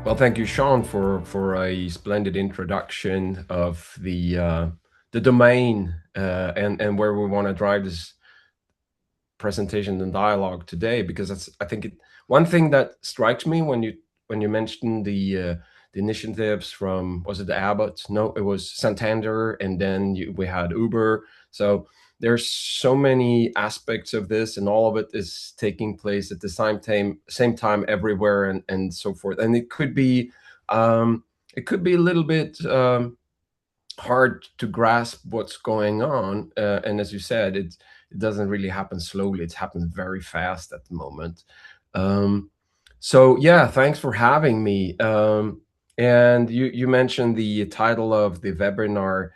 Well, thank you, Sean, for a splendid introduction of the domain and where we want to drive this presentation and dialogue today. Because that's, I think, one thing that strikes me when you mentioned the initiatives from, was it the Abbott? No, it was Santander, and then we had Uber. So there's so many aspects of this, and all of it is taking place at the same time everywhere, and so forth. And it could be a little bit hard to grasp what's going on. And as you said, it doesn't really happen slowly. It's happened very fast at the moment. So yeah, thanks for having me. And you mentioned the title of the webinar,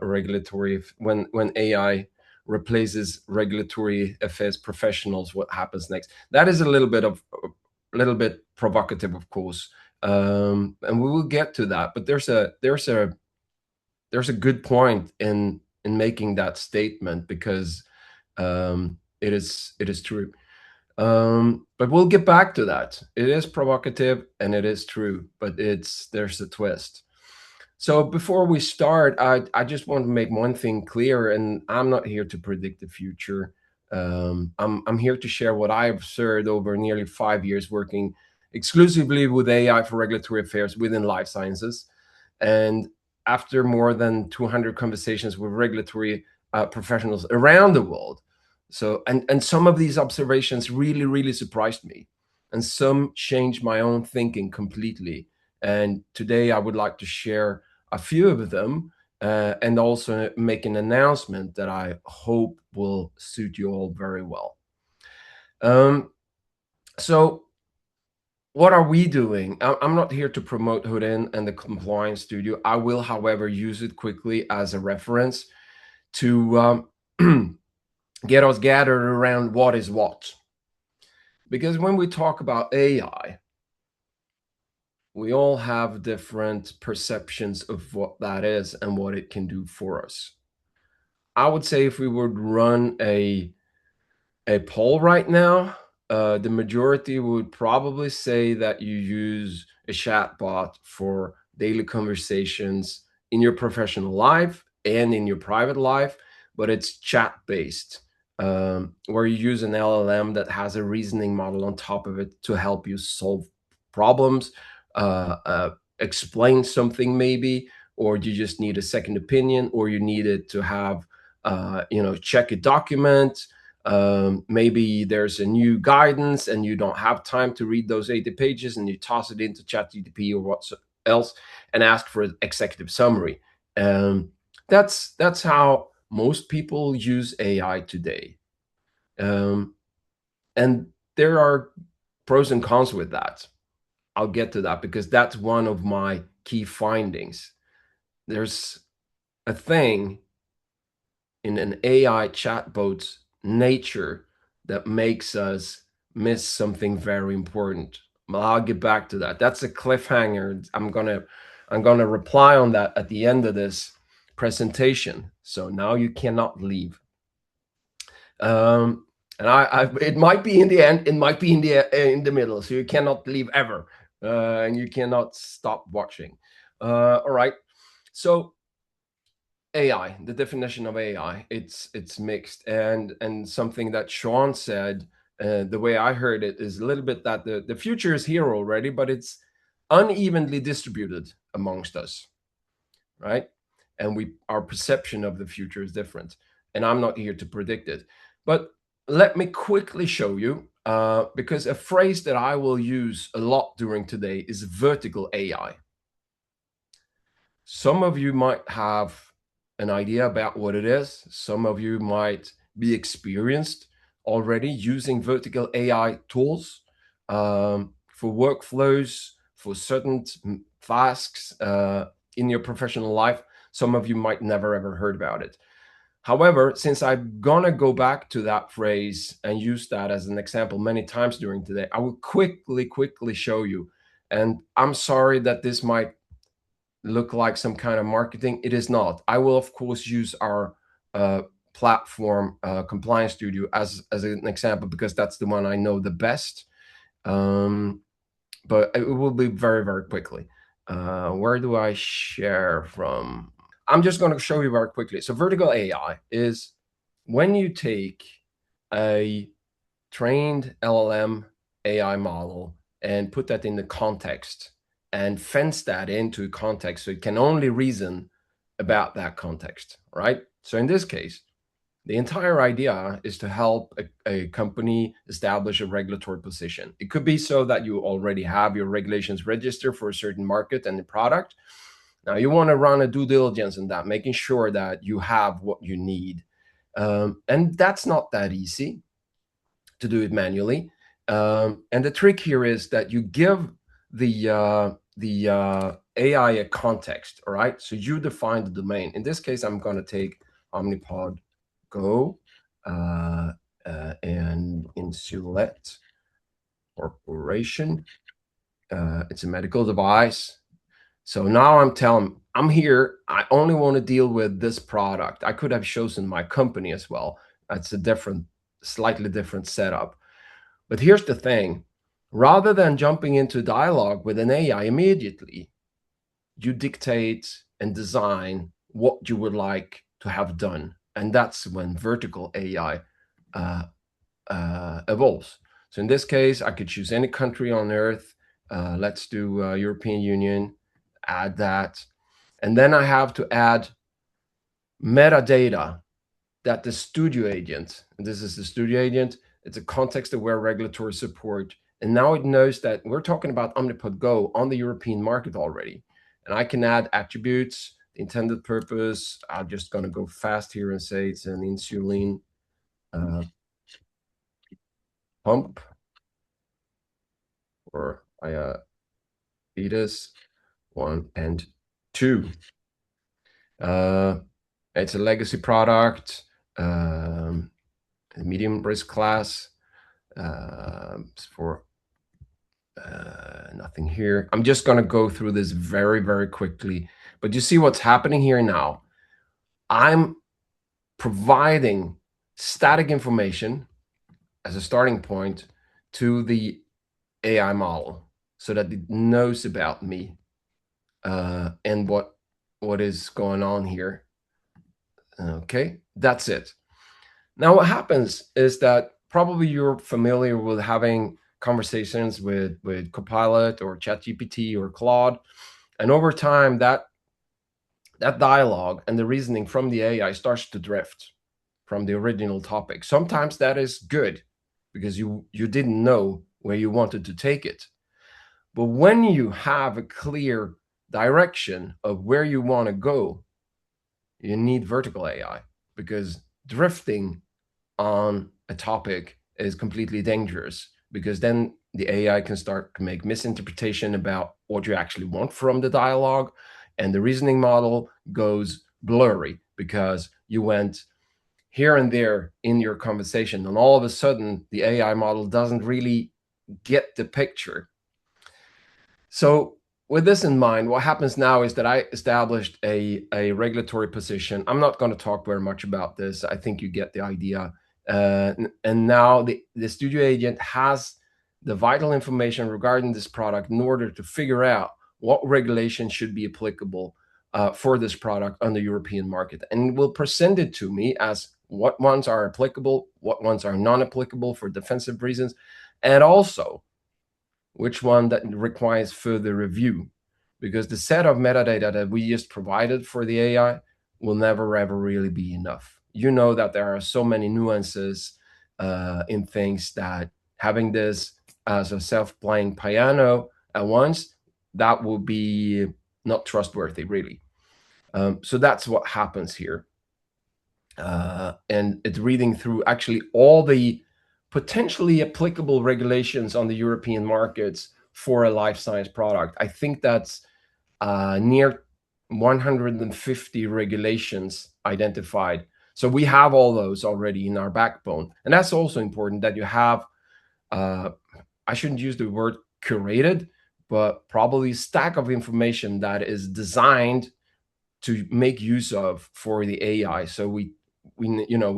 regulatory, when AI replaces regulatory affairs professionals, what happens next? That is a little bit provocative, of course. And we will get to that, but there's a good point in making that statement, because it is true. But we'll get back to that. It is provocative and it is true, but there's a twist. So before we start, I just want to make one thing clear, and I'm not here to predict the future. I'm here to share what I've observed over nearly 5 years working exclusively with AI for regulatory affairs within life sciences. And after more than 200 conversations with regulatory professionals around the world. So, and some of these observations really surprised me, and some changed my own thinking completely. And today I would like to share a few of them, and also make an announcement that I hope will suit you all very well. So what are we doing? I'm not here to promote Hoodin and the compliance studio. I will, however, use it quickly as a reference to get us gathered around what is what. Because when we talk about AI, we all have different perceptions of what that is and what it can do for us. I would say if we would run a poll right now, the majority would probably say that you use a chatbot for daily conversations in your professional life and in your private life, but it's chat based, where you use an LLM that has a reasoning model on top of it to help you solve problems, explain something maybe, or you just need a second opinion, or you need it to have, check a document. Maybe there's a new guidance and you don't have time to read those 80 pages, and you toss it into ChatGPT or what else and ask for an executive summary. That's how most people use AI today. And there are pros and cons with that. I'll get to that because that's one of my key findings. There's a thing in an AI chatbot's nature that makes us miss something very important. Well, I'll get back to that. That's a cliffhanger. I'm gonna reply on that at the end of this presentation. So now you cannot leave. And it might be in the end, it might be in the middle, so you cannot leave ever, and you cannot stop watching. All right. So AI, the definition of AI, it's mixed, and something that Sean said, the way I heard it, is a little bit that the future is here already, but it's unevenly distributed amongst us, right? And our perception of the future is different. And I'm not here to predict it, but let me quickly show you, because a phrase that I will use a lot during today is vertical AI. Some of you might have an idea about what it is. Some of you might be experienced already using vertical AI tools, for workflows, for certain tasks in your professional life. Some of you might never ever heard about it. However, since I'm gonna go back to that phrase and use that as an example many times during today, I will quickly show you. And I'm sorry that this might look like some kind of marketing. It is not. I will, of course, use our platform, Compliance Studio, as an example, because that's the one I know the best. but it will be very, very quickly. Where do I share from? I'm just going to show you very quickly. So vertical AI is when you take a trained LLM AI model and put that in the context and fence that into context so it can only reason about that context, right? So in this case, the entire idea is to help a company establish a regulatory position. It could be so that you already have your regulations registered for a certain market and the product. Now you want to run a due diligence in that, making sure that you have what you need. And that's not that easy to do it manually. And the trick here is that you give the AI a context, all right? So you define the domain. In this case, I'm going to take Omnipod Go and Insulet Corporation. It's a medical device. So now I'm telling, I'm here. I only want to deal with this product. I could have chosen my company as well. That's a different, slightly different setup. But here's the thing. Rather than jumping into dialogue with an AI immediately, you dictate and design what you would like to have done. And that's when vertical AI evolves. So in this case, I could choose any country on earth. Let's do European Union, add that. And then I have to add metadata that the studio agent, and this is the studio agent, it's a context-aware regulatory support. And now it knows that we're talking about Omnipod Go on the European market already. And I can add attributes, the intended purpose. I'm just going to go fast here and say it's an insulin pump or diabetes 1 and 2. It's a legacy product, medium risk class. For nothing here. I'm just going to go through this very, very quickly. But you see what's happening here now. I'm providing static information as a starting point to the AI model so that it knows about me and what is going on here. Okay, that's it. Now, what happens is that probably you're familiar with having conversations with Copilot or ChatGPT or Claude. And over time, that dialogue and the reasoning from the AI starts to drift from the original topic. Sometimes that is good because you didn't know where you wanted to take it. But when you have a clear direction of where you want to go, you need vertical AI, because drifting on a topic is completely dangerous, because then the AI can start to make misinterpretation about what you actually want from the dialogue, and the reasoning model goes blurry because you went here and there in your conversation, and all of a sudden the AI model doesn't really get the picture. So with this in mind, what happens now is that I established a regulatory position. I'm not going to talk very much about this. I think you get the idea. And now the studio agent has the vital information regarding this product in order to figure out what regulation should be applicable for this product on the European market, and will present it to me as what ones are applicable, what ones are non-applicable for defensive reasons, and also which one that requires further review, because the set of metadata that we just provided for the AI will never ever really be enough. You know that there are so many nuances in things that having this as a self-playing piano at once, that will be not trustworthy, really. So that's what happens here. And it's reading through actually all the potentially applicable regulations on the European markets for a life science product. I think that's near 150 regulations identified. So we have all those already in our backbone. And that's also important that you have, I shouldn't use the word curated, but probably a stack of information that is designed to make use of for the AI. So we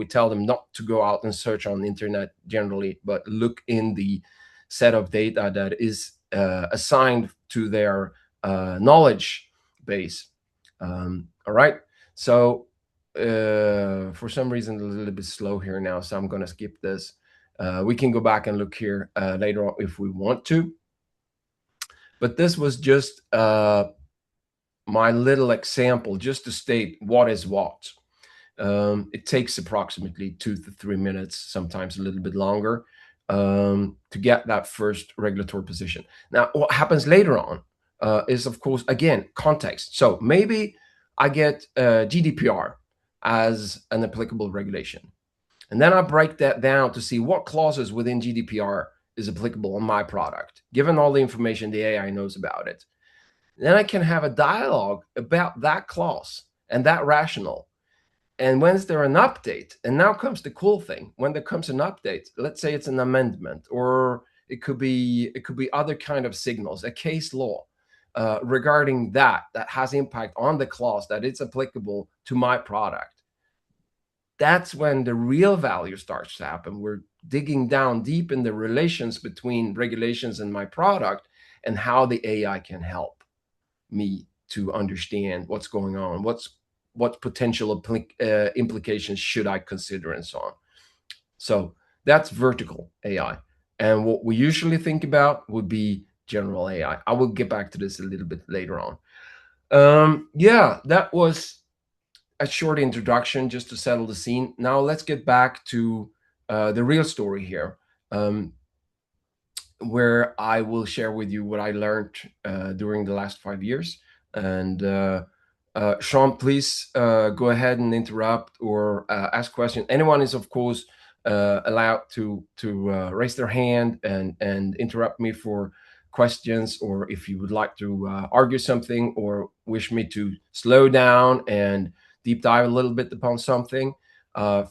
tell them not to go out and search on the internet generally, but look in the set of data that is assigned to their knowledge base. All right. So for some reason, a little bit slow here now, so I'm going to skip this. We can go back and look here later on if we want to. But this was just my little example, just to state what is what. It takes approximately 2 to 3 minutes, sometimes a little bit longer, to get that first regulatory position. Now, what happens later on is, of course, again, context. So maybe I get GDPR as an applicable regulation. And then I break that down to see what clauses within GDPR is applicable on my product, given all the information the AI knows about it. Then I can have a dialogue about that clause and that rationale. And when there an update, and now comes the cool thing, when there comes an update, let's say it's an amendment, or it could be other kind of signals, a case law regarding that has impact on the clause that it's applicable to my product. That's when the real value starts to happen. We're digging down deep in the relations between regulations and my product and how the AI can help me to understand what's going on, what potential implications should I consider, and so on. So that's vertical AI. And what we usually think about would be general AI. I will get back to this a little bit later on. Yeah, that was a short introduction just to settle the scene. Now let's get back to the real story here, where I will share with you what I learned during the last 5 years. And Sean, please go ahead and interrupt or ask questions. Anyone is, of course, allowed to raise their hand and interrupt me for questions, or if you would like to argue something or wish me to slow down and deep dive a little bit upon something,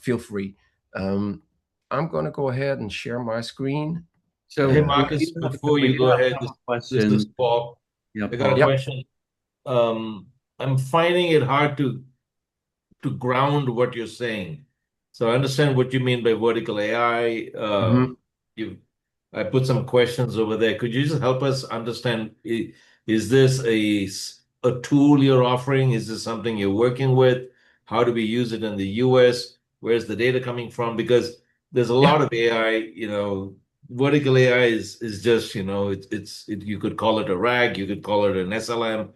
feel free. I'm going to go ahead and share my screen. So, Hey, Marcus, before you go ahead, this is Paul. Yep. I got a question. I'm finding it hard to ground what you're saying. So I understand what you mean by vertical AI. I put some questions over there. Could you just help us understand, is this a tool you're offering? Is this something you're working with? How do we use it in the US? Where's the data coming from? Because there's a lot of AI, vertical AI is just, you could call it a RAG, you could call it an SLM.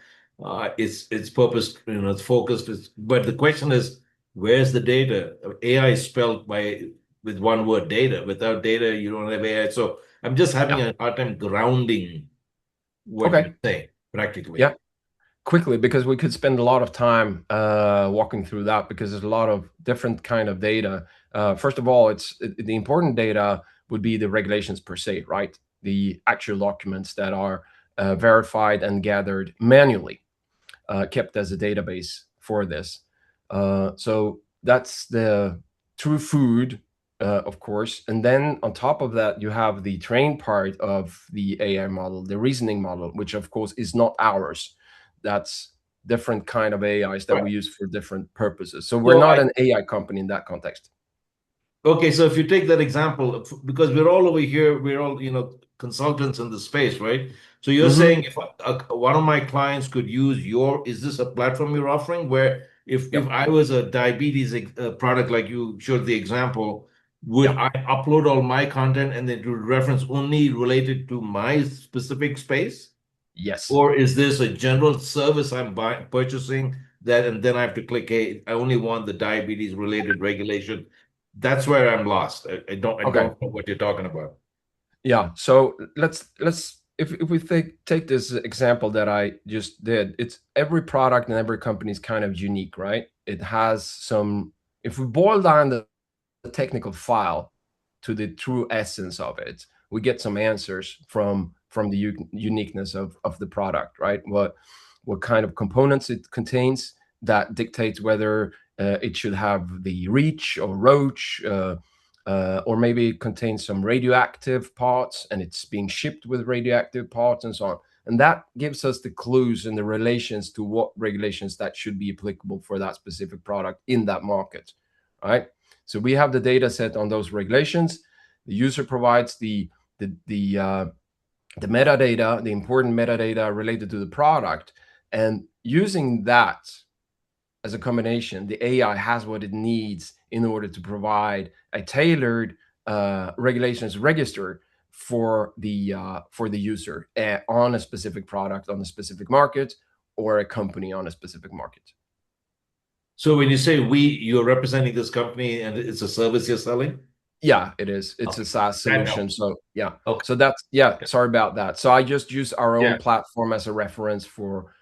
It's purpose, it's focused. But the question is, where's the data? AI is spelled with one word, data. Without data, you don't have AI. So I'm just having a hard time grounding what you say practically. Yeah, quickly, because we could spend a lot of time walking through that, because there's a lot of different kind of data. First of all, the important data would be the regulations per se, right? The actual documents that are verified and gathered manually, kept as a database for this. So that's the true food, of course. And then on top of that, you have the trained part of the AI model, the reasoning model, which of course is not ours. That's different kind of AIs that we use for different purposes. So we're not an AI company in that context. Okay, so if you take that example, because we're all over here, we're all, consultants in the space, right? So you're saying if one of my clients could use is this a platform you're offering where if I was a diabetes product, like you showed the example, would I upload all my content and then it would reference only related to my specific space? Yes. Or is this a general service I'm purchasing that, and then I have to click, hey, I only want the diabetes related regulation? That's where I'm lost. I don't know what you're talking about. Yeah. So let's if we take this example that I just did, it's every product and every company is kind of unique, right? It has some. If we boil down the technical file to the true essence of it, we get some answers from the uniqueness of the product, right? What kind of components it contains that dictates whether it should have the reach or roach, or maybe it contains some radioactive parts and it's being shipped with radioactive parts and so on. And that gives us the clues and the relations to what regulations that should be applicable for that specific product in that market, right? So we have the data set on those regulations. The user provides the the metadata, the important metadata related to the product, and using that as a combination, the AI has what it needs in order to provide a tailored regulations register for the user on a specific product on a specific market or a company on a specific market. So when you say we, you're representing this company and it's a service you're selling? Yeah, it is. It's a Okay. SaaS That solution. helps. So yeah. Okay. So that's yeah, Okay. sorry about that. So I just use our own Yeah. platform as a reference for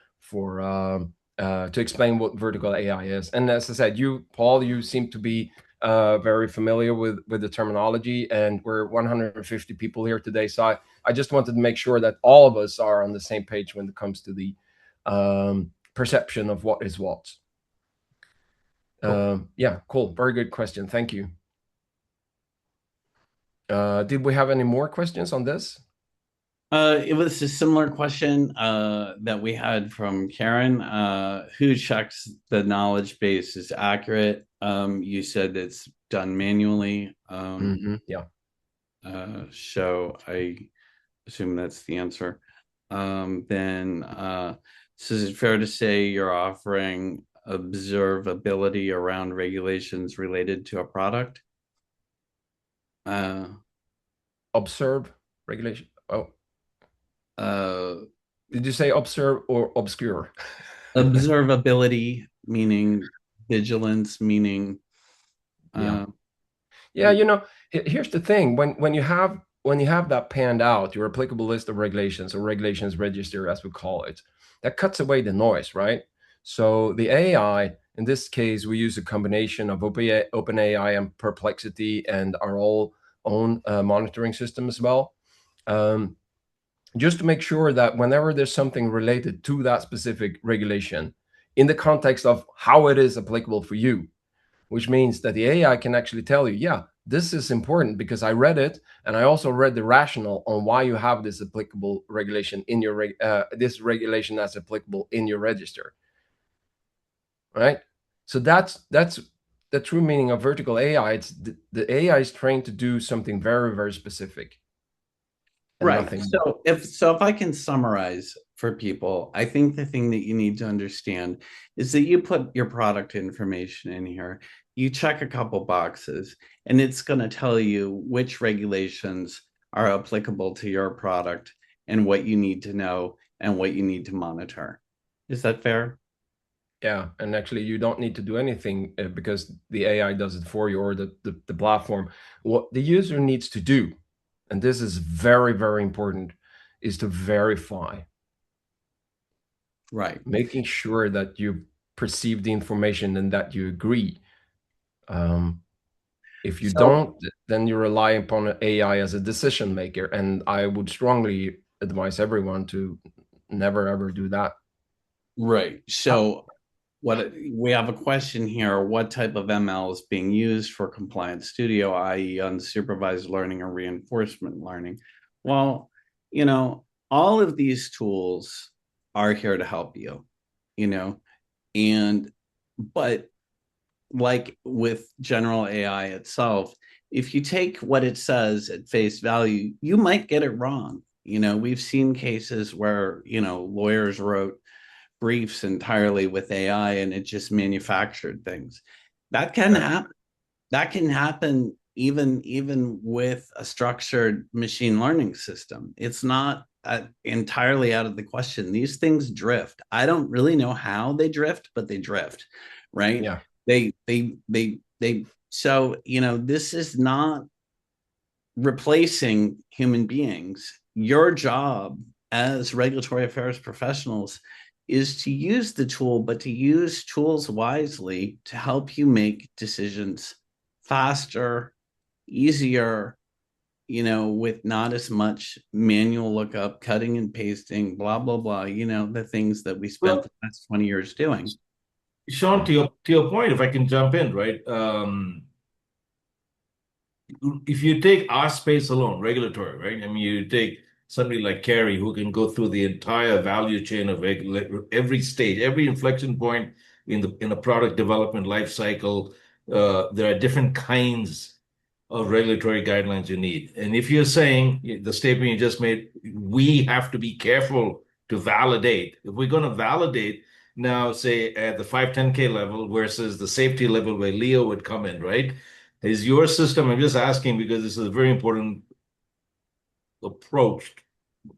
to explain what vertical AI is. And as I said, you, Paul, you seem to be very familiar with the terminology, and we're 150 people here today. So I just wanted to make sure that all of us are on the same page when it comes to the perception of what is what. Okay. Yeah, cool. Very good question. Thank you. Did we have any more questions on this? It was a similar question that we had from Karen. Who checks the knowledge base is accurate? You said it's done manually. Yeah. So I assume that's the answer. Then, so is it fair to say you're offering observability around regulations related to a product? Observe regulation. Oh, Uh, did you say observe or obscure? Observability, meaning vigilance, meaning Yeah. uh, Yeah, here's the thing. When you have that panned out, your applicable list of regulations or regulations register, as we call it, that cuts away the noise, right? So the AI, in this case, we use a combination of OpenAI and Perplexity and our own monitoring system as well. Just to make sure that whenever there's something related to that specific regulation, in the context of how it is applicable for you, which means that the AI can actually tell you, yeah, this is important because I read it, and I also read the rationale on why you have this applicable regulation in your this regulation that's applicable in your register, right? So that's the true meaning of vertical AI. It's the AI is trained to do something very, very specific and right. nothing more. So if I can summarize for people, I think the thing that you need to understand is that you put your product information in here, you check a couple boxes, and it's going to tell you which regulations are applicable to your product and what you need to know and what you need to monitor. Is that fair? Yeah, and actually, you don't need to do anything because the AI does it for you, or the platform. What the user needs to do, and this is very, very important, is to verify, Right. making sure that you perceive the information and that you agree. If you So, don't, then you rely upon AI as a decision maker, and I would strongly advise everyone to never ever do that. right. So what we have a question here, what type of ML is being used for compliance studio, i.e. unsupervised learning or reinforcement learning? Well, all of these tools are here to help you, you know, and but like with general AI itself, if you take what it says at face value, you might get it wrong. We've seen cases where, lawyers wrote briefs entirely with AI and it just manufactured things. That can Yeah. happen. That can happen even with a structured machine learning system. It's not entirely out of the question. These things drift. I don't really know how they drift, but they drift, right? Yeah. They so this is not replacing human beings. Your job as regulatory affairs professionals is to use the tool, but to use tools wisely to help you make decisions faster, easier, with not as much manual lookup, cutting and pasting, blah, blah, blah, the things that we spent Well, the last 20 years doing. Sean, Yeah. to your point, if I can jump in, right? If you take our space alone, regulatory, right? I mean, you take somebody like Carrie who can go through the entire value chain of every stage, every inflection point in a product development life cycle. There are different kinds of regulatory guidelines you need. And if you're saying the statement you just made, we have to be careful to validate. If we're going to validate now, say at the 510K level versus the safety level where Leo would come in, right? Is your system, I'm just asking because this is a very important approach,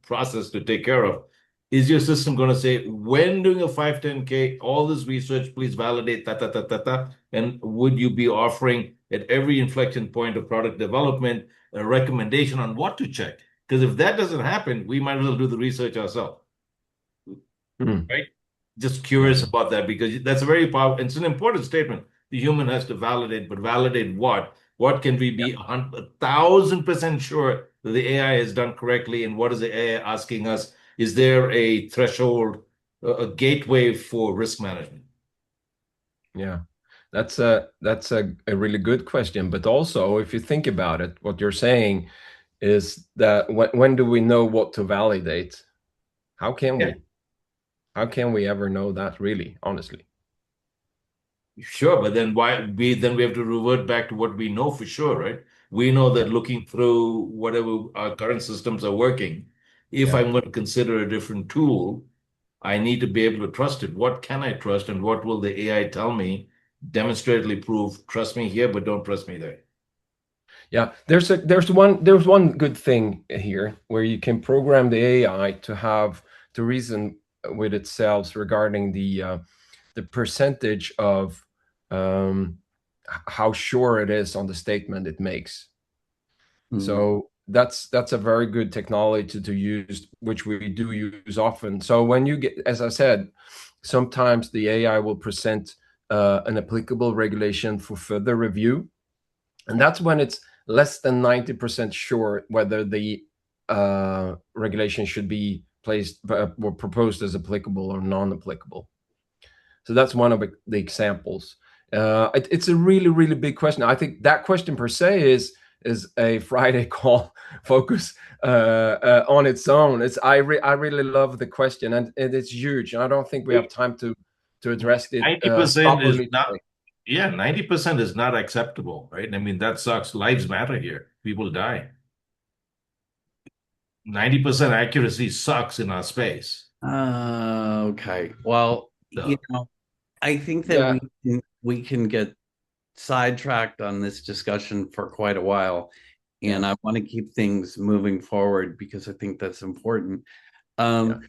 process to take care of. Is your system going to say, when doing a 510K, all this research, please validate that? And would you be offering at every inflection point of product development a recommendation on what to check? Because if that doesn't happen, we might as well do the research ourselves, right? Just curious Yeah. about that because that's a very powerful, it's an important statement. The human has to validate, but validate what? What can we be 1,000% sure that the AI has done correctly? And what is the AI asking us? Is there a threshold, a gateway for risk management? Yeah, that's a really good question. But also, if you think about it, what you're saying is that when do we know what to validate? How can Yeah, we? How can we ever know that really, honestly? sure. But then we have to revert back to what we know for sure, right? We know Yeah, that looking through whatever our current systems are working, if yeah. I'm going to consider a different tool, I need to be able to trust it. What can I trust and what will the AI tell me? Demonstratively prove, trust me here, but don't trust me there. Yeah, there's one good thing here where you can program the AI to reason with itself regarding the percentage of um, how sure it is on the statement it makes. Mm. So that's a very good technology to use, which we do use often. So when you get, as I said, sometimes the AI will present an applicable regulation for further review, and that's when it's less than 90% sure whether the regulation should be placed or proposed as applicable or non-applicable. So that's one of the examples. It's a really, really big question. I think that question per se is a Friday call focus on its own. I really love the question, and it's huge. And I don't think we have time to address it 90% is properly not, today. yeah, 90% is not acceptable, right? I mean, that sucks. Lives matter here. People die. 90% accuracy sucks in our space. Okay. Well, So, I think that Yeah, we can get sidetracked on this discussion for quite a while, yeah, and I want to keep things moving forward because I think that's important. yeah, Um,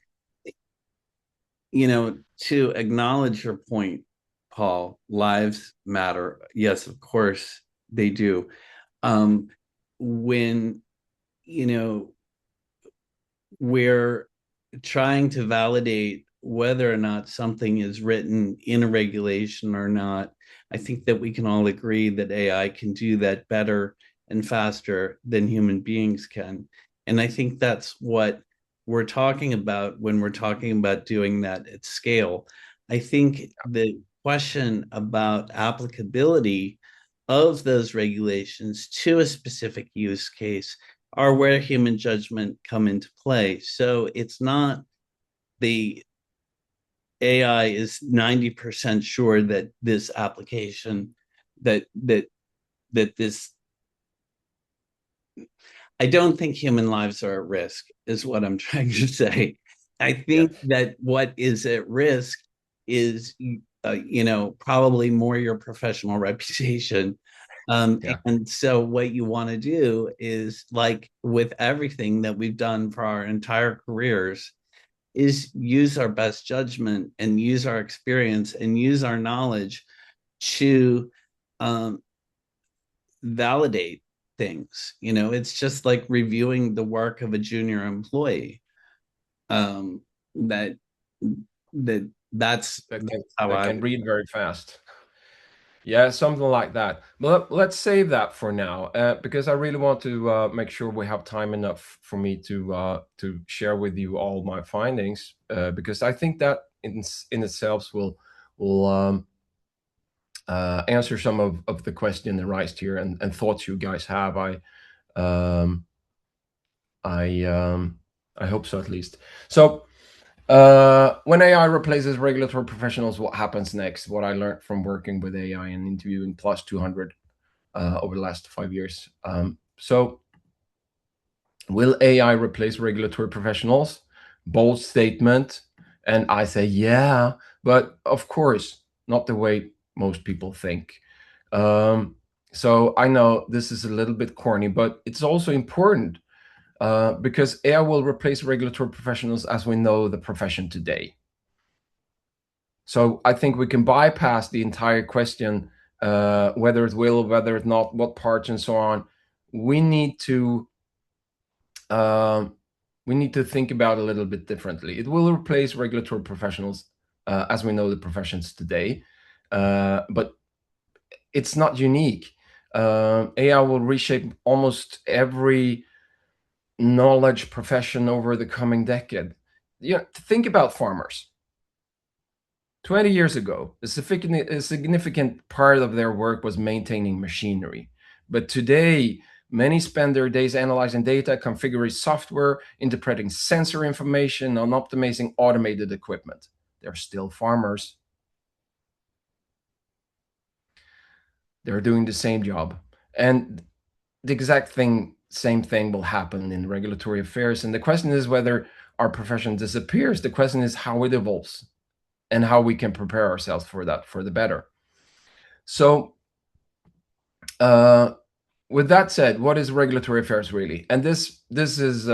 to acknowledge your point, Paul, lives matter. Yes, of course they do. When you know we're trying to validate whether or not something is written in a regulation or not, I think that we can all agree that AI can do that better and faster than human beings can. And I think that's what we're talking about when we're talking about doing that at scale. I think the question about applicability of those regulations to a specific use case are where human judgment come into play. So it's not the AI is 90% sure that this application that this I don't think human lives are at risk is what I'm trying to say. I yeah, think that what is at risk is probably more your professional reputation. yeah, And so what you want to do is, like with everything that we've done for our entire careers, is use our best judgment and use our experience and use our knowledge to um, validate things. It's just like reviewing the work of a junior employee. Um, that that's that can how that I can would. read very fast. Yeah, something like that. But let's save that for now, because I really want to make sure we have time enough for me to share with you all my findings, because I think that in itself will answer some of the question raised here and thoughts you guys have. Um, I I hope so at least. So when AI replaces regulatory professionals, what happens next? What I learned from working with AI and interviewing plus 200 over the last 5 years. So will AI replace regulatory professionals? Bold statement. And I say, yeah, but of course, not the way most people think. So I know this is a little bit corny, but it's also important because AI will replace regulatory professionals as we know the profession today. So I think we can bypass the entire question, whether it will, whether it's not, what parts and so on. We need to think about it a little bit differently. It will replace regulatory professionals as we know the professions today, but it's not unique. AI will reshape almost every knowledge profession over the coming decade. Think about farmers. 20 years ago, a significant part of their work was maintaining machinery. But today, many spend their days analyzing data, configuring software, interpreting sensor information, and optimizing automated equipment. They're still farmers. They're doing the same job. And the exact same thing will happen in regulatory affairs. And the question is whether our profession disappears. The question is how it evolves and how we can prepare ourselves for that, for the better. So with that said, what is regulatory affairs really? And this is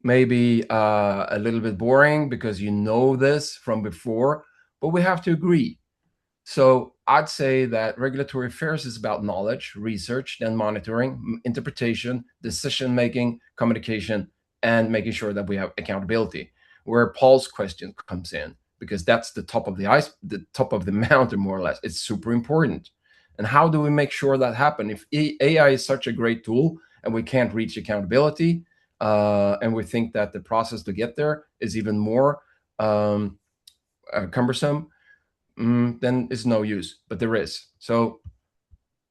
maybe a little bit boring because you know this from before, but we have to agree. So I'd say that regulatory affairs is about knowledge, research, then monitoring, interpretation, decision-making, communication, and making sure that we have accountability. Where Paul's question comes in, because that's the top of the top of the mountain, more or less. It's super important. And how do we make sure that happens? If AI is such a great tool and we can't reach accountability, and we think that the process to get there is even more cumbersome, then it's no use, but there is. So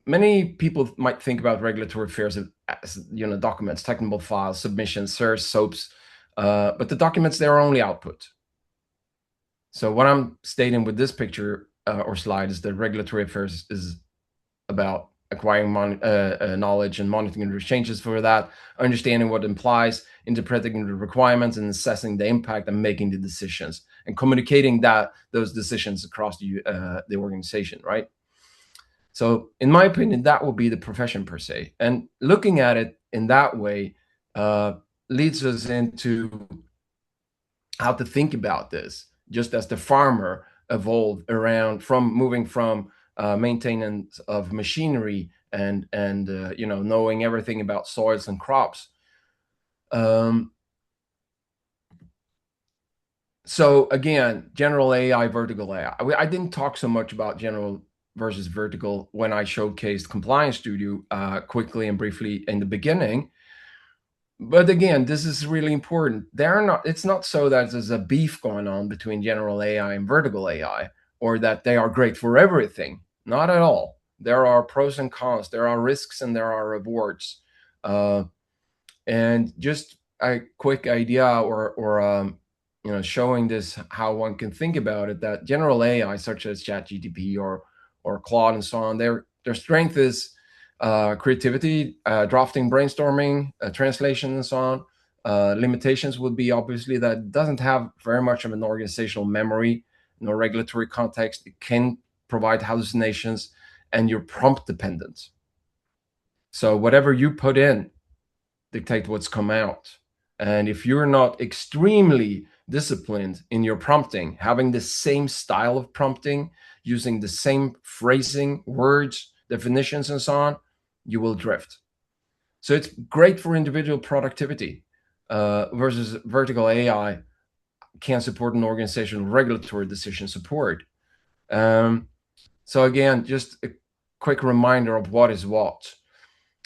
many people might think about regulatory affairs as documents, technical files, submissions, SIRS, SOAPs, but the documents, they are only output. So what I'm stating with this picture or slide is that regulatory affairs is about acquiring knowledge and monitoring the changes for that, understanding what it implies, interpreting the requirements, and assessing the impact and making the decisions and communicating those decisions across the organization, right? So in my opinion, that will be the profession per se. And looking at it in that way leads us into how to think about this, just as the farmer evolved from moving from maintenance of machinery and knowing everything about soils and crops. So again, general AI, vertical AI. I didn't talk so much about general versus vertical when I showcased Compliance Studio quickly and briefly in the beginning. But again, this is really important. It's not so that there's a beef going on between general AI and vertical AI, or that they are great for everything. Not at all. There are pros and cons. There are risks and there are rewards. And just a quick idea or showing this how one can think about it, that general AI such as ChatGPT or Claude and so on, their strength is creativity, drafting, brainstorming, translation, and so on. Limitations would be obviously that it doesn't have very much of an organizational memory, no regulatory context. It can provide hallucinations, and you're prompt dependent. So whatever you put in dictate what's come out. And if you're not extremely disciplined in your prompting, having the same style of prompting, using the same phrasing, words, definitions, and so on, you will drift. So it's great for individual productivity versus vertical AI can support an organizational regulatory decision support. So again, just a quick reminder of what is what.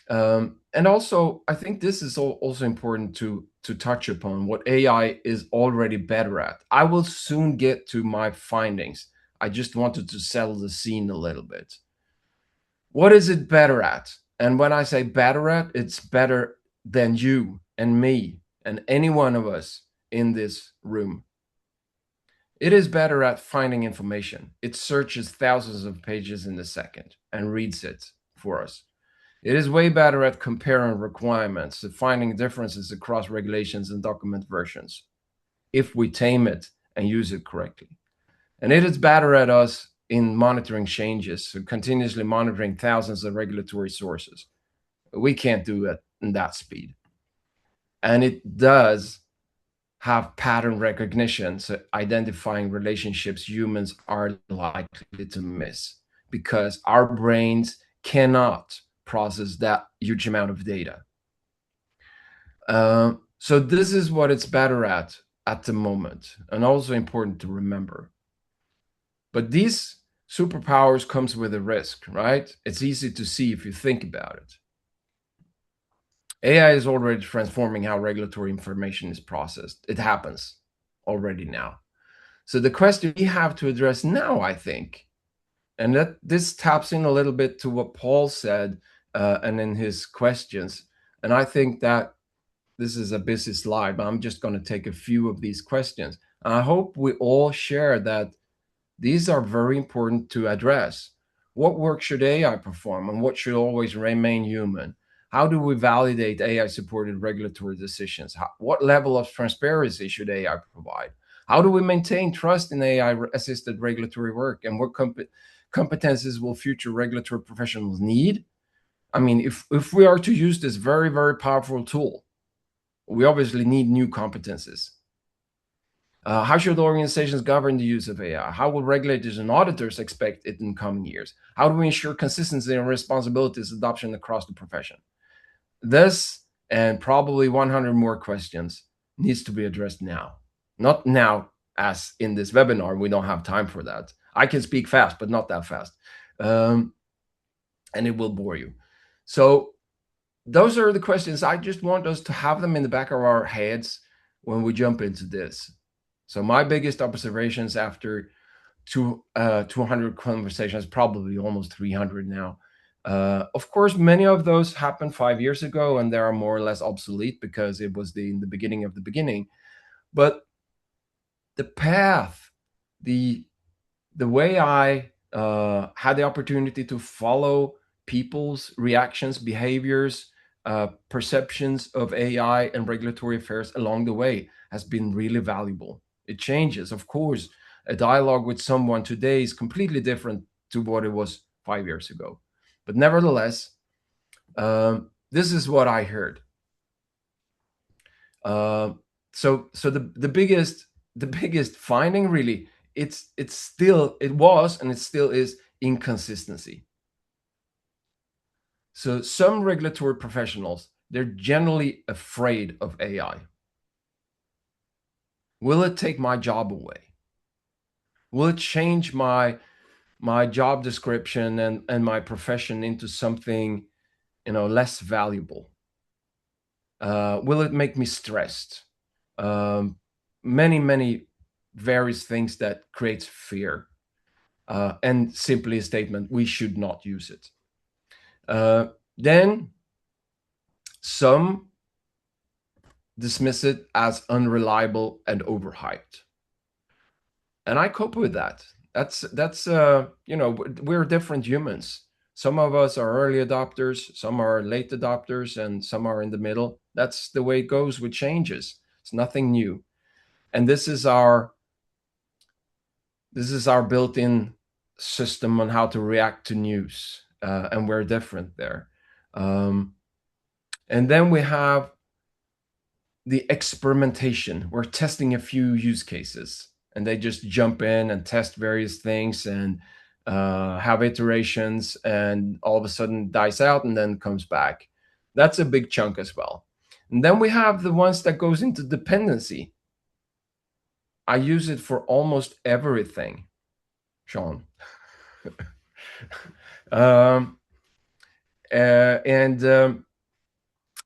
And also, I think this is also important to touch upon what AI is already better at. I will soon get to my findings. I just wanted to settle the scene a little bit. What is it better at? And when I say better at, it's better than you and me and any one of us in this room. It is better at finding information. It searches thousands of pages in a second and reads it for us. It is way better at comparing requirements, at finding differences across regulations and document versions, if we tame it and use it correctly. And it is better at us in monitoring changes, so continuously monitoring thousands of regulatory sources. We can't do it in that speed. And it does have pattern recognition, so identifying relationships humans are likely to miss because our brains cannot process that huge amount of data. So this is what it's better at the moment, and also important to remember. But these superpowers comes with a risk, right? It's easy to see if you think about it. AI is already transforming how regulatory information is processed. It happens already now. So the question we have to address now, I think, and that this taps in a little bit to what Paul said and in his questions. And I think that this is a busy slide, but I'm just going to take a few of these questions. And I hope we all share that these are very important to address. What work should AI perform, and what should always remain human? How do we validate AI-supported regulatory decisions? What level of transparency should AI provide? How do we maintain trust in AI-assisted regulatory work? And what competencies will future regulatory professionals need? I mean, if we are to use this very, very powerful tool, we obviously need new competencies. How should organizations govern the use of AI? How will regulators and auditors expect it in coming years? How do we ensure consistency and responsibilities adoption across the profession? This and probably 100 more questions needs to be addressed now. Not now, as in this webinar, we don't have time for that. I can speak fast, but not that fast. And it will bore you. So those are the questions. I just want us to have them in the back of our heads when we jump into this. So my biggest observations after 200 conversations, probably almost 300 now. Of course, many of those happened 5 years ago, and they are more or less obsolete because it was in the beginning of the beginning. But the path, the way I had the opportunity to follow people's reactions, behaviors, perceptions of AI and regulatory affairs along the way has been really valuable. It changes. Of course, a dialogue with someone today is completely different to what it was 5 years ago. But nevertheless, this is what I heard. So the biggest finding really, it was and it still is inconsistency. So some regulatory professionals, they're generally afraid of AI. Will it take my job away? Will it change my job description and my profession into something, less valuable? Will it make me stressed? Many various things that creates fear. And simply a statement, we should not use it. Then some dismiss it as unreliable and overhyped. And I cope with that. That's we're different humans. Some of us are early adopters, some are late adopters, and some are in the middle. That's the way it goes with changes. It's nothing new. And this is our built-in system on how to react to news. And we're different there. And then we have the experimentation. We're testing a few use cases, and they just jump in and test various things and have iterations, and all of a sudden dies out and then comes back. That's a big chunk as well. And then we have the ones that goes into dependency. I use it for almost everything, Sean. And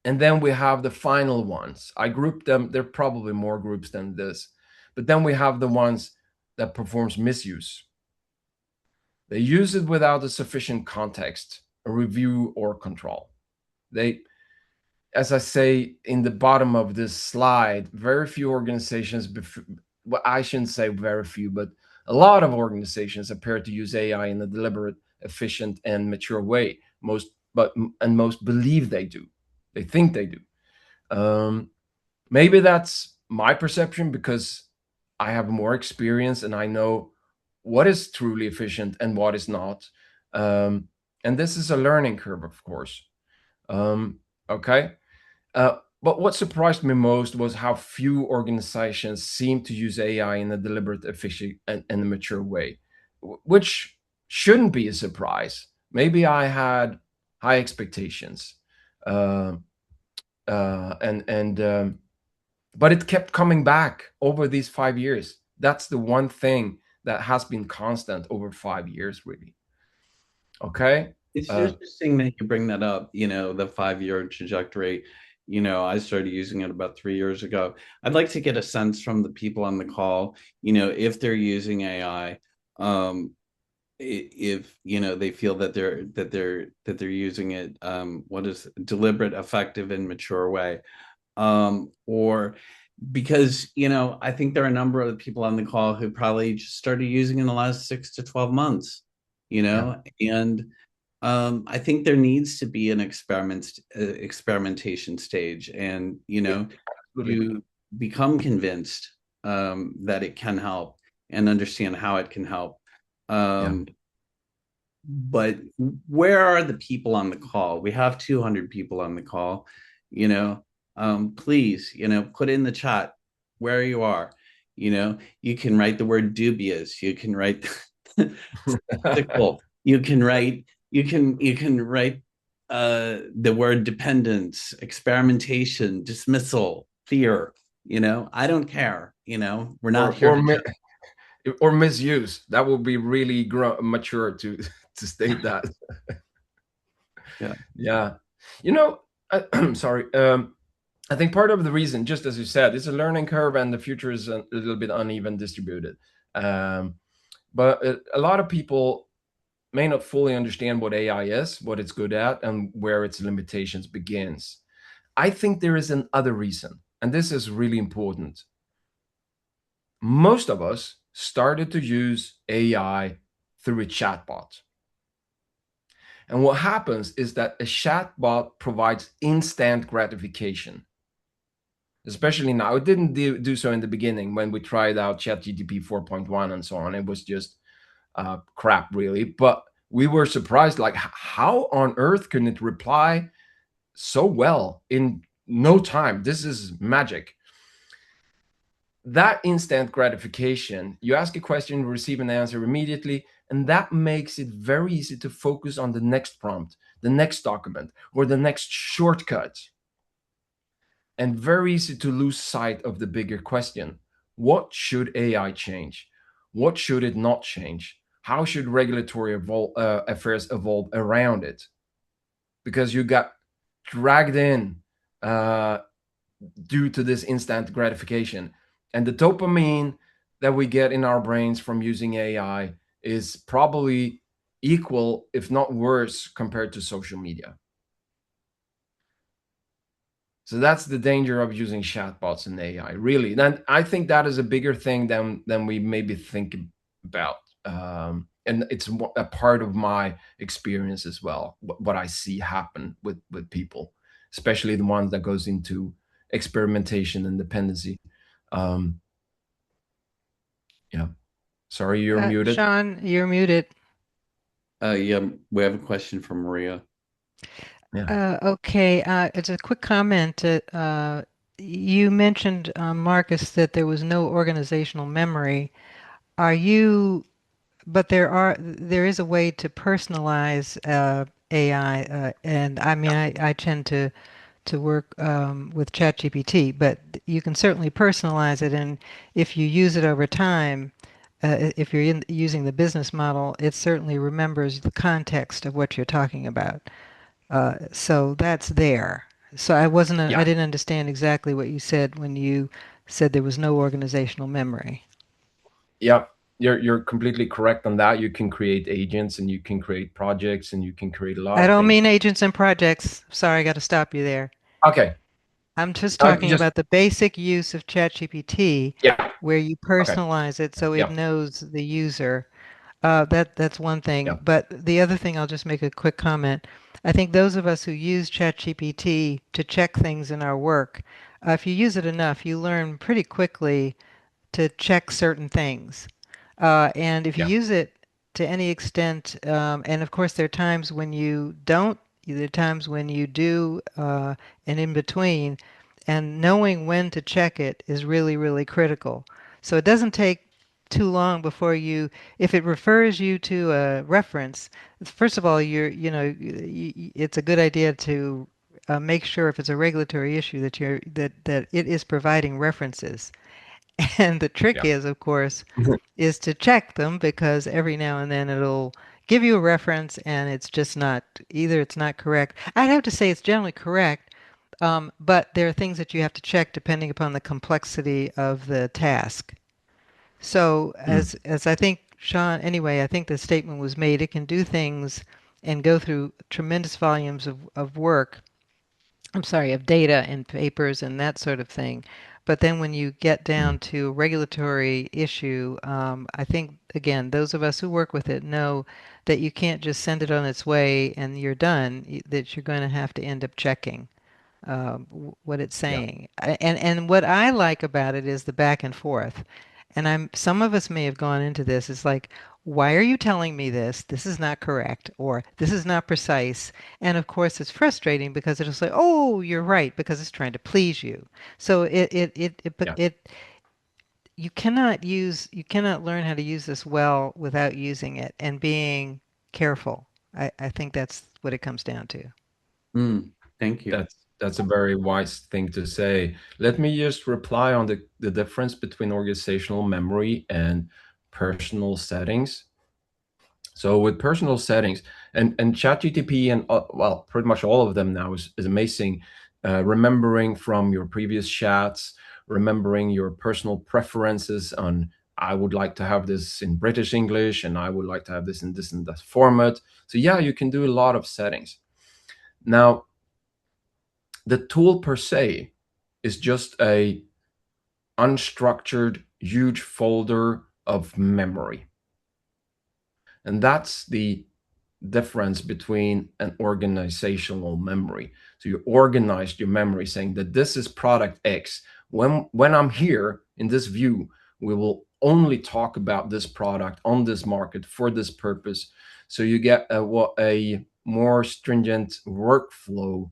then we have the final ones. I grouped them. There are probably more groups than this. But then we have the ones that performs misuse. They use it without a sufficient context, a review, or control. They, as I say in the bottom of this slide, very few organizations, well, I shouldn't say very few, but a lot of organizations appear to use AI in a deliberate, efficient, and mature way. Most but and most believe they do. They think they do. Maybe that's my perception because I have more experience and I know what is truly efficient and what is not. And this is a learning curve, of course. Okay. But what surprised me most was how few organizations seem to use AI in a deliberate, efficient, and a mature way, which shouldn't be a surprise. Maybe I had high expectations, uh, and but it kept coming back over these 5 years. That's the one thing that has been constant over 5 years, really. Okay. It's Uh, interesting that you bring that up, the 5-year trajectory. I started using it about 3 years ago. I'd like to get a sense from the people on the call, if they're using AI, if they feel that they're using it, what is deliberate, effective, and mature way, or because I think there are a number of people on the call who probably just started using in the last 6 to 12 months, yeah, and I think there needs to be an experimentation stage, and absolutely. you become convinced that it can help and understand how it can help. Yeah. But where are the people on the call? We have 200 people on the call. Please, put in the chat where you are. You can write the word dubious. You can write skeptical. You can write the word dependence, experimentation, dismissal, fear. I don't care. We're not or here or to mi- judge. or misuse. That would be really mature to to state that. Yeah. Yeah, you know, I'm sorry. I think part of the reason, just as you said, it's a learning curve, and the future is a little bit uneven distributed. Um, but a lot of people may not fully understand what AI is, what it's good at, and where its limitations begins. I think there is another reason, and this is really important. Most of us started to use AI through a chatbot. And what happens is that a chatbot provides instant gratification, especially now. It didn't do so in the beginning when we tried out ChatGPT 4.1 and so on. It was just crap, really. But we were surprised, like, how on earth can it reply so well in no time? This is magic. That instant gratification, you ask a question, receive an answer immediately, and that makes it very easy to focus on the next prompt, the next document, or the next shortcut, and very easy to lose sight of the bigger question. What should AI change? What should it not change? How should regulatory affairs evolve around it? Because you got dragged in uh, due to this instant gratification. And the dopamine that we get in our brains from using AI is probably equal, if not worse, compared to social media. So that's the danger of using chatbots and AI, really. And I think that is a bigger thing than we maybe think about. And it's a part of my experience as well. What I see happen with people, especially the ones that goes into experimentation and dependency. Um, yeah. Sorry, you're muted. Sean, you're muted. Yeah, we have a question from Maria. Yeah. Okay, it's a quick comment. You mentioned, Marcus, that there was no organizational memory. Are you, but there is a way to personalize AI, and I mean, I tend to work with ChatGPT, but you can certainly personalize it, and if you use it over time, if you're using the business model, it certainly remembers the context of what you're talking about. So that's there. So I Yeah. didn't understand exactly what you said when you said there was no organizational memory. Yeah. You're completely correct on that. You can create agents and you can create projects and you can create a lot I of don't things. mean agents and projects. Sorry, I got to stop you there. Okay. I'm just talking Just about the basic use of ChatGPT yeah. where you Okay. personalize it so it Yeah. knows the user. That's one thing. Yeah. But the other thing, I'll just make a quick comment. I think those of us who use ChatGPT to check things in our work, if you use it enough, you learn pretty quickly to check certain things. And if you Yeah. use it to any extent, and of course there are times when you don't, there are times when you do, and in between, and knowing when to check it is really, really critical. So it doesn't take too long before you, if it refers you to a reference, first of all, it's a good idea to make sure if it's a regulatory issue that that it is providing references. And the trick Yeah. is, of course, is to check them because every now and then it'll give you a reference and it's just not, either it's not correct. I'd have to say it's generally correct, but there are things that you have to check depending upon the complexity of the task. So Mm. as I think Sean, anyway, I think the statement was made, it can do things and go through tremendous volumes of work, I'm sorry, of data and papers and that sort of thing. But then when you get down Mm. to regulatory issue, I think, again, those of us who work with it know that you can't just send it on its way and you're done, that you're going to have to end up checking what it's Yeah. saying. And what I like about it is the back and forth. And some of us may have gone into this. It's like, why are you telling me this? This is not correct, or this is not precise. And of course, it's frustrating because it'll say, "Oh, you're right," because it's trying to please you. So but Yeah. you cannot learn how to use this well without using it and being careful. I think that's what it comes down to. Thank you. That's a very wise thing to say. Let me just reply on the difference between organizational memory and personal settings. So with personal settings and ChatGPT and well, pretty much all of them now is amazing. Remembering from your previous chats, remembering your personal preferences on I would like to have this in British English and I would like to have this in this and that format. So yeah, you can do a lot of settings. Now, the tool per se is just a unstructured huge folder of memory. And that's the difference between an organizational memory. So you organized your memory saying that this is product X. When I'm here in this view, we will only talk about this product on this market for this purpose. So you get a more stringent workflow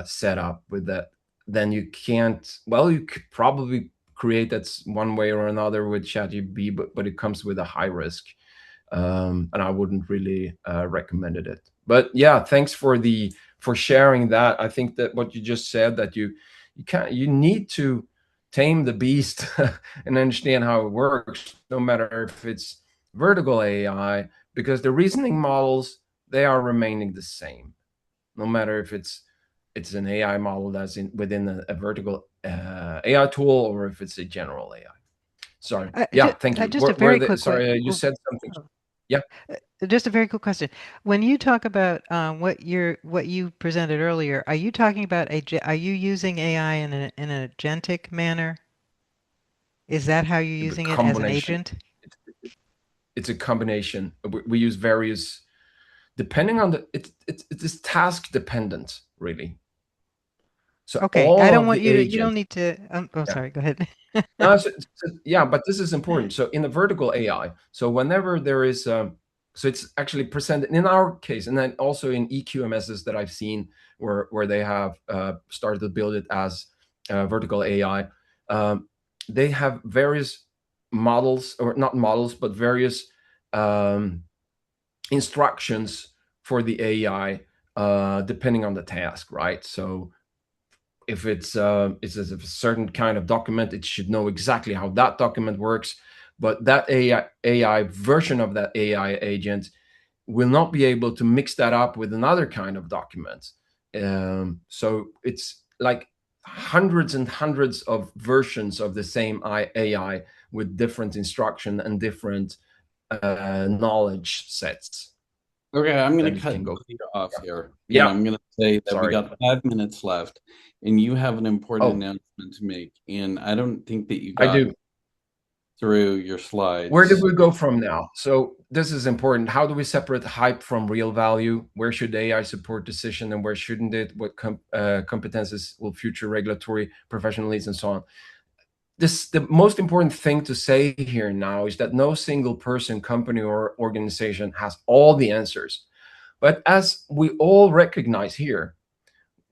set up with that. Then you can't, well, you could probably create that one way or another with ChatGPT, but it comes with a high risk, and I wouldn't really recommend it. But yeah, thanks for sharing that. I think that what you just said, that you need to tame the beast and understand how it works, no matter if it's vertical AI, because the reasoning models, they are remaining the same, no matter if it's an AI model that's within a vertical AI tool or if it's a general AI. Sorry. Yeah, thank you. Just a very quick Sorry, you question. said something. Yeah. Just a very quick question. When you talk about what you presented earlier, are you talking about are you using AI in an agentic manner? Is that how you're The using it as an combination. agent? It's a combination. We use various, depending on it's task dependent, really. So Okay, I all don't of want the you to, you don't agents. need to, oh, Yeah. sorry, go ahead. No, yeah, but this is important. So in the vertical AI, so whenever there is, so it's actually presented in our case, and then also in EQMSs that I've seen where they have started to build it as vertical AI. They have various models, or not models, but various um, instructions for the AI depending on the task, right? So if it's a certain kind of document, it should know exactly how that document works. But that AI version of that AI agent will not be able to mix that up with another kind of document. So it's like hundreds and hundreds of versions of the same AI with different instruction and different knowledge sets Okay, I'm going that to it cut can go. you off here, and Yeah, I'm going to say that we sorry. got 5 minutes left, and you have an important Oh, announcement to make, and I don't think that you I got do. through your Where did slides. we go from now? So this is important. How do we separate hype from real value? Where should AI support decision and where shouldn't it? What competences will future regulatory professional needs and so on? The most important thing to say here now is that no single person, company, or organization has all the answers. But as we all recognize here,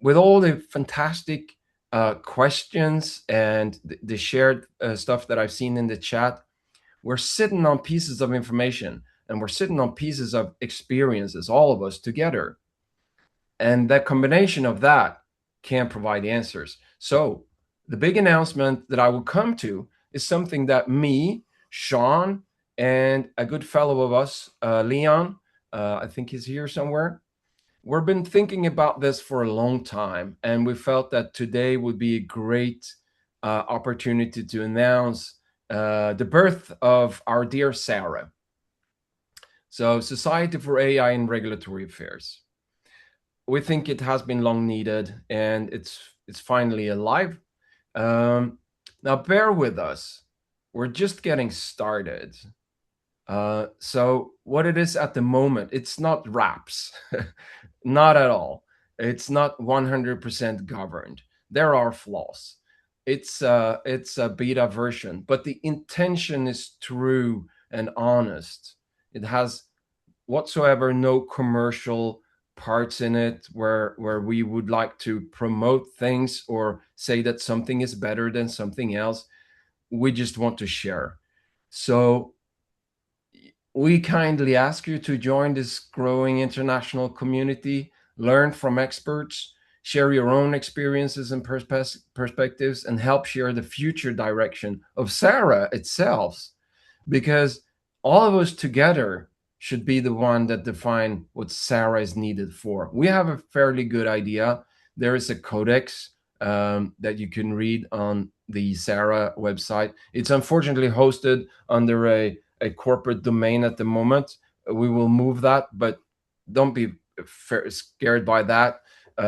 with all the fantastic questions and the shared stuff that I've seen in the chat, we're sitting on pieces of information and we're sitting on pieces of experiences, all of us together. And that combination of that can provide answers. So the big announcement that I will come to is something that me, Sean, and a good fellow of us, Leon, I think he's here somewhere. We've been thinking about this for a long time, and we felt that today would be a great opportunity to announce the birth of our dear Sarah. So, Society for AI and Regulatory Affairs. We think it has been long needed, and it's finally alive. Now, bear with us. We're just getting started. So what it is at the moment, it's not wraps, not at all. It's not 100% governed. There are flaws. It's a beta version, but the intention is true and honest. It has whatsoever no commercial parts in it where we would like to promote things or say that something is better than something else. We just want to share. So we kindly ask you to join this growing international community, learn from experts, share your own experiences and perspectives, and help share the future direction of Sarah itself. Because all of us together should be the one that define what Sarah is needed for. We have a fairly good idea. There is a codex that you can read on the Sarah website. It's unfortunately hosted under a corporate domain at the moment. We will move that, but don't be scared by that.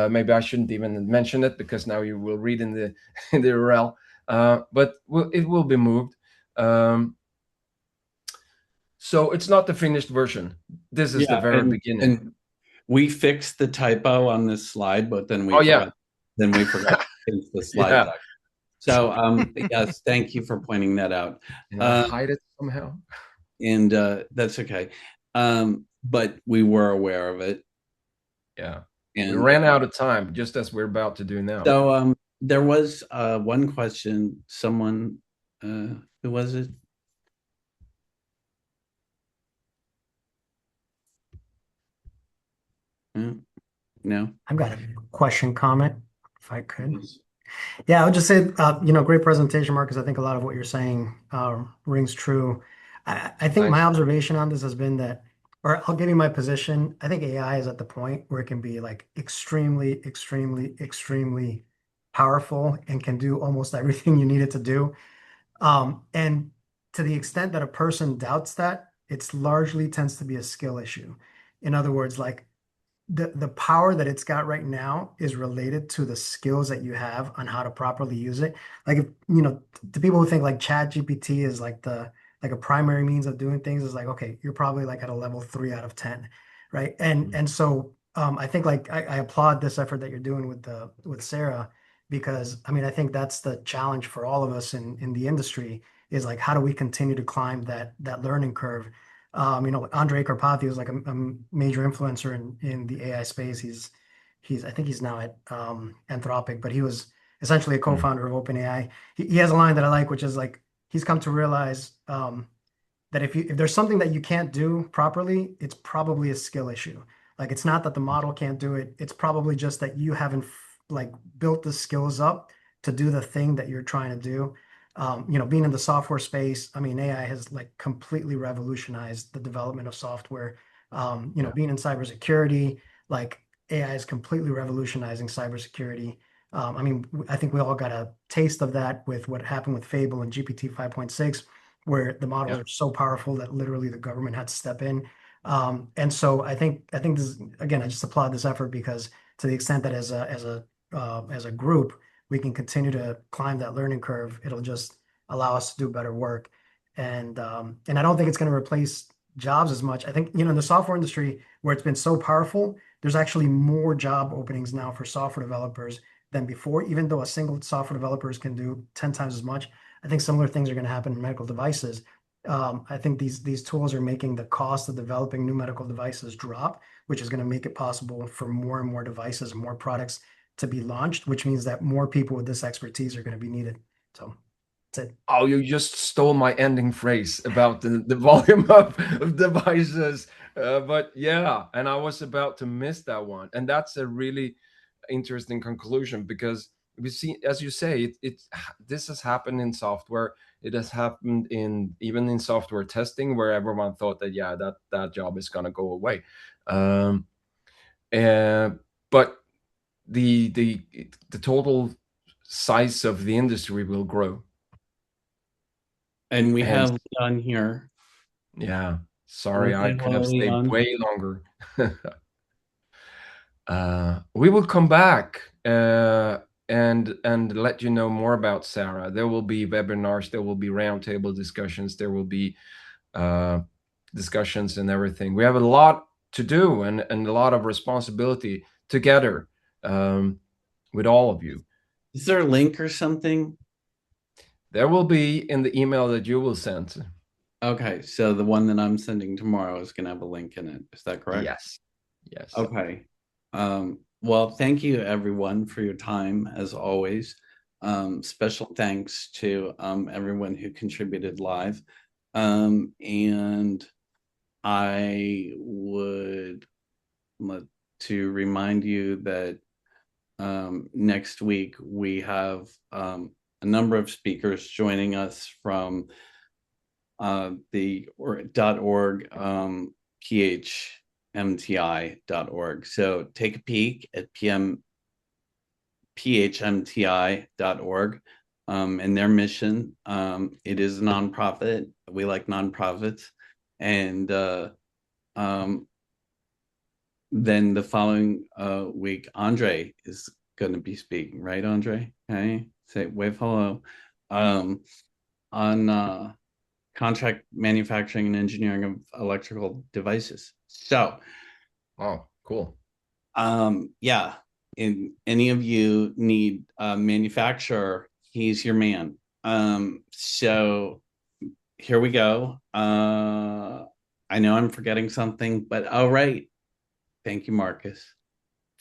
Maybe I shouldn't even mention it because now you will read in the in the URL. But it will be moved. So it's not the finished version. This is the very beginning. And we fixed the typo on this slide, but then we forgot to fix the slide deck. So yes, thank you for pointing that out. Hide it somehow. And that's okay. But we were aware of it. Yeah. And we ran out of time, just as we're about to do now. So there was one question. Someone, who was it? No. I've got a question, comment, if I could. Yeah, I would just say, great presentation, Marcus. I think a lot of what you're saying rings true. I think my observation on this has been that, or I'll give you my position. I think AI is at the point where it can be like extremely, extremely, extremely powerful and can do almost everything you need it to do. And to the extent that a person doubts that, it's largely tends to be a skill issue. In other words, like the power that it's got right now is related to the skills that you have on how to properly use it. Like, if, to people who think like ChatGPT is like a primary means of doing things, is like, okay, you're probably like at a level 3 out of 10, right? And so I think like I applaud this effort that you're doing with Sarah, because I mean I think that's the challenge for all of us in the industry, is like, how do we continue to climb that learning curve? Andre Karpathy is like a major influencer in the AI space. He's I think he's now at Anthropic, but he was essentially a co-founder of OpenAI. He has a line that I like, which is like, he's come to realize that if there's something that you can't do properly, it's probably a skill issue. Like, it's not that the model can't do it. It's probably just that you haven't like built the skills up to do the thing that you're trying to do. Being in the software space, I mean, AI has like completely revolutionized the development of software. Being in cybersecurity, like AI is completely revolutionizing cybersecurity. I think we all got a taste of that with what happened with Fable and GPT 5.6, where the models are so powerful that literally the government had to step in. And so I think this, again, I just applaud this effort, because to the extent that as a group, we can continue to climb that learning curve, it'll just allow us to do better work. And I don't think it's going to replace jobs as much. I think, in the software industry where it's been so powerful, there's actually more job openings now for software developers than before, even though a single software developers can do 10 times as much. I think similar things are going to happen in medical devices. I think these tools are making the cost of developing new medical devices drop, which is going to make it possible for more and more devices, more products to be launched, which means that more people with this expertise are going to be needed. So that's it. Oh, you just stole my ending phrase about the volume of devices. But yeah, and I was about to miss that one. And that's a really interesting conclusion, because we see, as you say, this has happened in software. It has happened even in software testing, where everyone thought that, yeah, that job is going to go away. And but the total size of the industry will grow. And we And have Leon here. yeah, sorry, I could have stayed way longer. We will come back and let you know more about Sarah. There will be webinars, there will be roundtable discussions, there will be discussions and everything. We have a lot to do and a lot of responsibility together with all of you. Is there a link or something? There will be in the email that you will send. Okay, so the one that I'm sending tomorrow is going to have a link in it. Is that correct? Yes. Yes. Okay. Well, thank you everyone for your time as always. Special thanks to everyone who contributed live. And I would like to remind you that next week we have a number of speakers joining us from the .org, phmti.org. So take a peek at phmti.org and their mission. It is a nonprofit. We like nonprofits. And then the following week, Andre is going to be speaking, right, Andre? Hey, say wave hello. On contract manufacturing and engineering of electrical devices. So, oh, cool. Yeah, if any of you need a manufacturer, he's your man. So here we go. I know I'm forgetting something, but all right. Thank you, Marcus.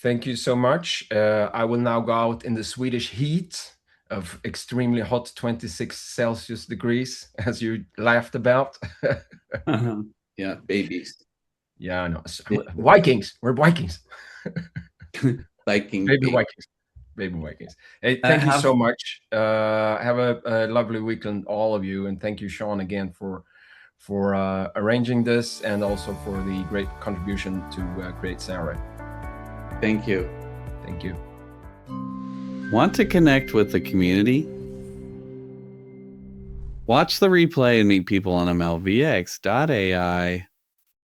Thank you so much. I will now go out in the Swedish heat of extremely hot 26 Celsius degrees, as you laughed about. Yeah, babies. Yeah, I know. Vikings. We're Vikings. Viking Baby Vikings. Baby Vikings. Hey, thank you so much. Have a lovely weekend, all of you. And thank you, Sean, again for arranging this, and also for the great contribution to create Sarah. Thank you. Thank you. Want to connect with the community? Watch the replay and meet people on MLVX.ai.